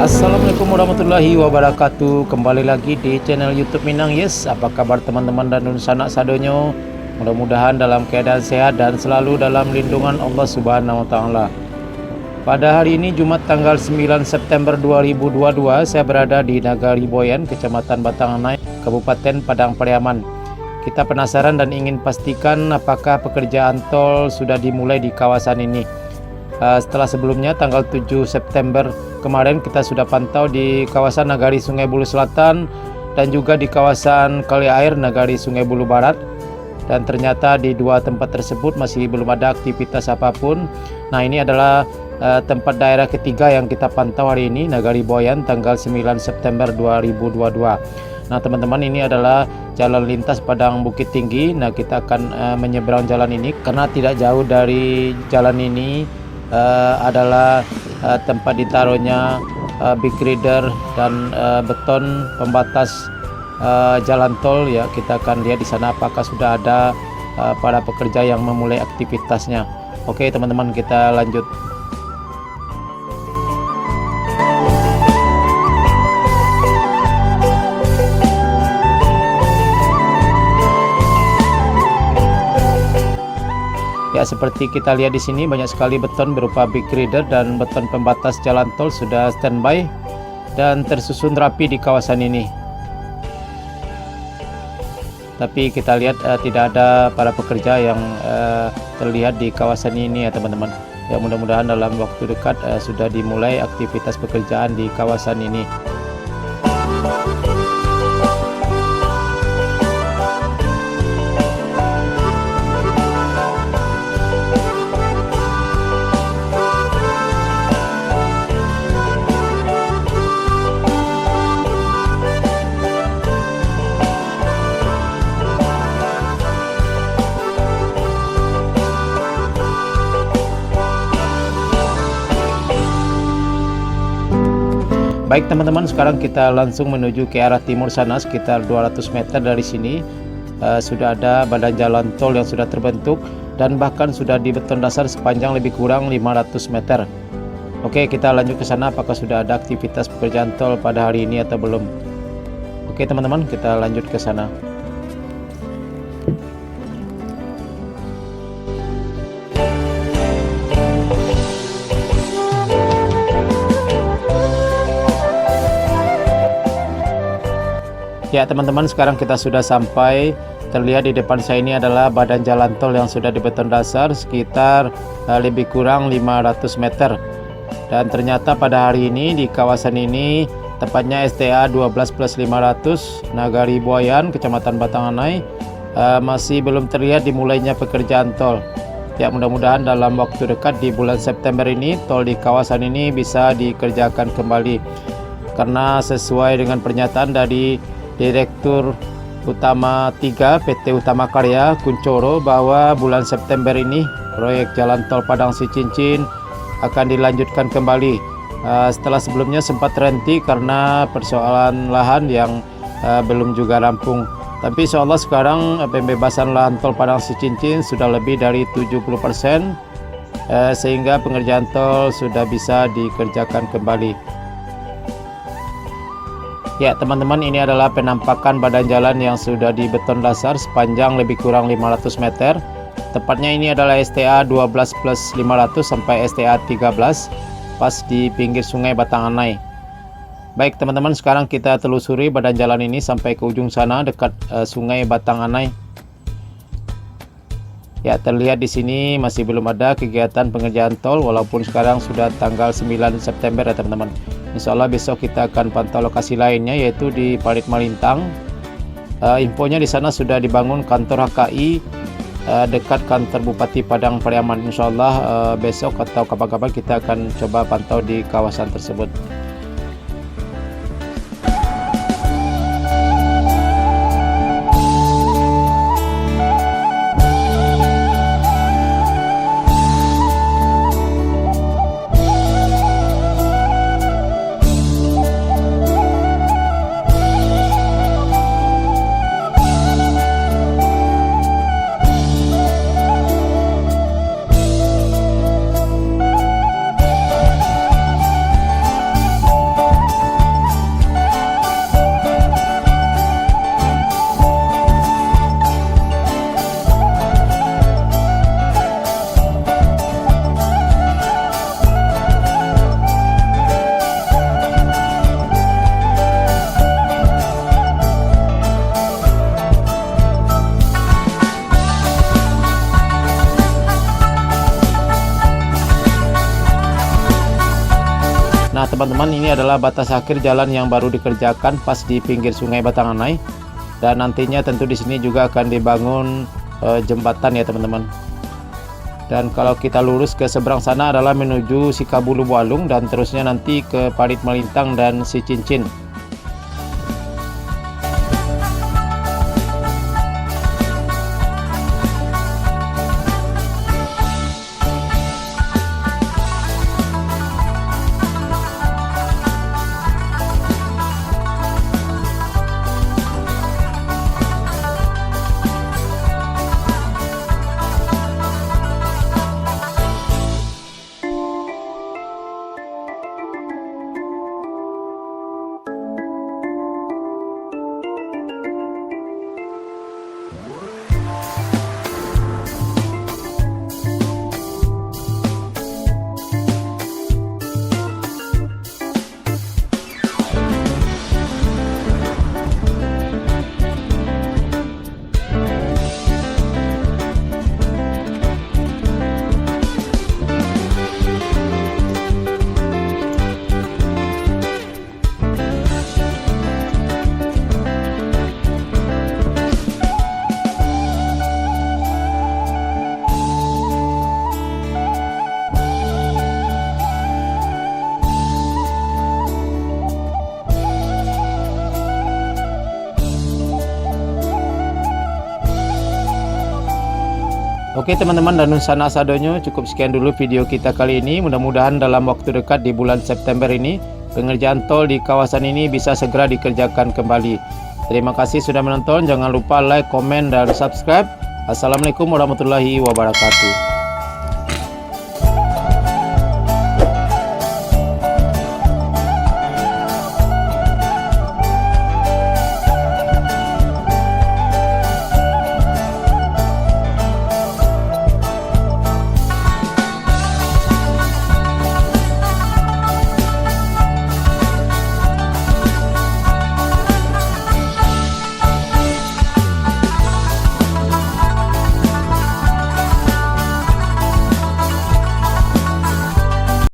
Assalamualaikum warahmatullahi wabarakatuh. Kembali lagi di channel YouTube Minang Yes. Apa kabar teman-teman dan sanak sadonyo? Mudah-mudahan dalam keadaan sehat dan selalu dalam lindungan Allah Subhanahu wa taala. Pada hari ini Jumat tanggal 9 September 2022, saya berada di Nagari Boyan, Kecamatan Batanganai, Kabupaten Padang Pariaman. Kita penasaran dan ingin pastikan apakah pekerjaan tol sudah dimulai di kawasan ini. Setelah sebelumnya tanggal 7 September kemarin kita sudah pantau di kawasan Nagari Sungai Bulu Selatan dan juga di kawasan Kali Air Nagari Sungai Bulu Barat, dan ternyata di dua tempat tersebut masih belum ada aktivitas apapun. Nah, ini adalah tempat daerah ketiga yang kita pantau hari ini, Nagari Boyan, tanggal 9 September 2022. Nah teman-teman, ini adalah jalan lintas Padang Bukit Tinggi. Nah, kita akan menyeberang jalan ini karena tidak jauh dari jalan ini adalah tempat ditaruhnya big rider dan beton pembatas jalan tol ya. Kita akan lihat di sana apakah sudah ada para pekerja yang memulai aktivitasnya. Oke teman-teman, kita lanjut. Ya, seperti kita lihat di sini banyak sekali beton berupa big rider dan beton pembatas jalan tol sudah standby dan tersusun rapi di kawasan ini. Tapi kita lihat tidak ada para pekerja yang terlihat di kawasan ini ya teman-teman. Ya, mudah-mudahan dalam waktu dekat sudah dimulai aktivitas pekerjaan di kawasan ini. Baik teman-teman, sekarang kita langsung menuju ke arah timur sana sekitar 200 meter dari sini. Sudah ada badan jalan tol yang sudah terbentuk dan bahkan sudah di beton dasar sepanjang lebih kurang 500 meter. Oke, kita lanjut ke sana apakah sudah ada aktivitas pekerjaan tol pada hari ini atau belum. Oke teman-teman, kita lanjut ke sana. Ya teman-teman, sekarang kita sudah sampai. Terlihat di depan saya ini adalah badan jalan tol yang sudah di beton dasar sekitar lebih kurang 500 meter. Dan ternyata pada hari ini di kawasan ini, tepatnya STA 12+500 Nagari Boyan, Kecamatan Batanganai, masih belum terlihat dimulainya pekerjaan tol. Ya, mudah-mudahan dalam waktu dekat di bulan September ini tol di kawasan ini bisa dikerjakan kembali. Karena sesuai dengan pernyataan dari Direktur Utama 3 PT Utama Karya Kuncoro bahwa bulan September ini proyek jalan tol Padang Sicincin akan dilanjutkan kembali setelah sebelumnya sempat terhenti karena persoalan lahan yang belum juga rampung. Tapi insya Allah sekarang pembebasan lahan tol Padang Sicincin sudah lebih dari 70%, sehingga pengerjaan tol sudah bisa dikerjakan kembali. Ya teman-teman, ini adalah penampakan badan jalan yang sudah di beton dasar sepanjang lebih kurang 500 meter. Tepatnya ini adalah STA 12+500 sampai STA 13, pas di pinggir sungai Batanganai. Baik teman-teman, sekarang kita telusuri badan jalan ini sampai ke ujung sana dekat sungai Batanganai. Ya, terlihat di sini masih belum ada kegiatan pengerjaan tol walaupun sekarang sudah tanggal 9 September ya teman-teman. Insya Allah besok kita akan pantau lokasi lainnya, yaitu di Parit Malintang. Infonya di sana sudah dibangun kantor HKI dekat kantor Bupati Padang Pariaman. Insya Allah besok atau kapan-kapan kita akan coba pantau di kawasan tersebut. Nah teman-teman, ini adalah batas akhir jalan yang baru dikerjakan pas di pinggir Sungai Batanganai, dan nantinya tentu di sini juga akan dibangun jembatan ya teman-teman. Dan kalau kita lurus ke seberang sana adalah menuju Sikabulu Bualung dan terusnya nanti ke Parit Melintang dan Sicincin. Oke teman-teman dan sanak sadonyo, cukup sekian dulu video kita kali ini. Mudah-mudahan dalam waktu dekat di bulan September ini pengerjaan tol di kawasan ini bisa segera dikerjakan kembali. Terima kasih sudah menonton, jangan lupa like, komen, dan subscribe. Assalamualaikum warahmatullahi wabarakatuh.